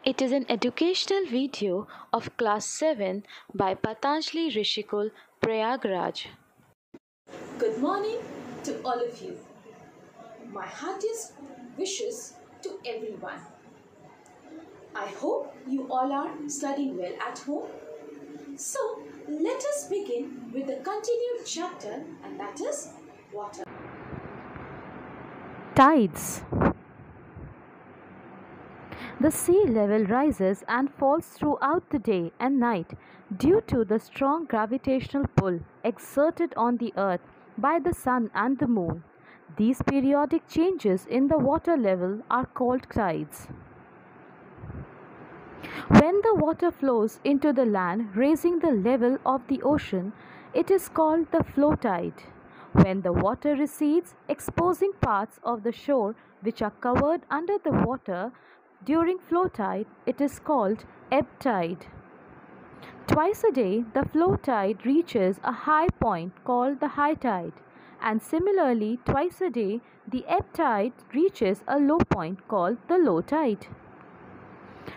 It is an educational video of class 7 by Patanjali Rishikul, Prayagraj. Good morning to all of you. My heartiest wishes to everyone. I hope you all are studying well at home. So, let us begin with the continued chapter, and that is water. Tides. The sea level rises and falls throughout the day and night due to the strong gravitational pull exerted on the earth by the sun and the moon. These periodic changes in the water level are called tides. When the water flows into the land, raising the level of the ocean, it is called the flow tide. When the water recedes, exposing parts of the shore which are covered under the water during flow tide, it is called ebb tide. Twice a day, the flow tide reaches a high point called the high tide, and similarly, twice a day, the ebb tide reaches a low point called the low tide.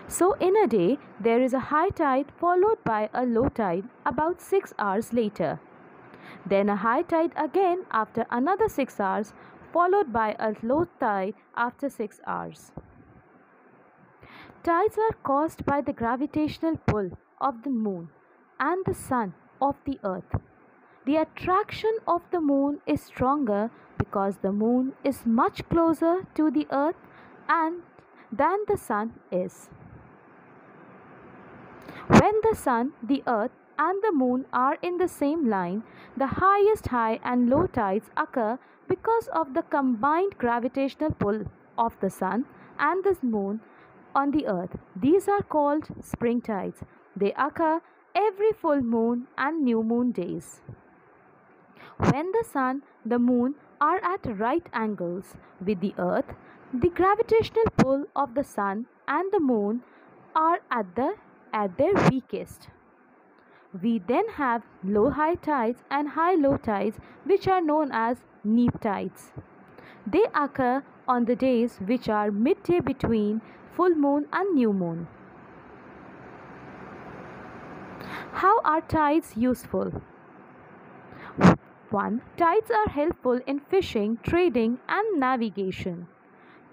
So, in a day, there is a high tide followed by a low tide about 6 hours later. Then a high tide again after another 6 hours, followed by a low tide after 6 hours. Tides are caused by the gravitational pull of the moon and the sun of the earth. The attraction of the moon is stronger because the moon is much closer to the earth than the sun is. When the sun, the earth, and the moon are in the same line, the highest high and low tides occur because of the combined gravitational pull of the sun and the moon on the earth. These are called spring tides. They occur every full moon and new moon days. When the sun, the moon are at right angles with the earth, the gravitational pull of the sun and the moon are at their weakest. We then have low high tides and high low tides, which are known as neap tides. They occur on the days which are midday between full moon and new moon. How are tides useful? 1. Tides are helpful in fishing, trading, and navigation.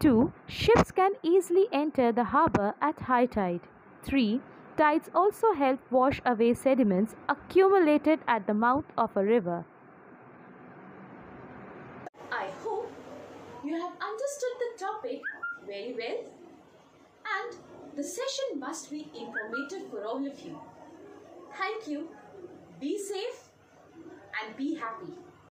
2. Ships can easily enter the harbor at high tide. 3. Tides also help wash away sediments accumulated at the mouth of a river. I hope you have understood the topic very well, and the session must be informative for all of you. Thank you. Be safe and be happy.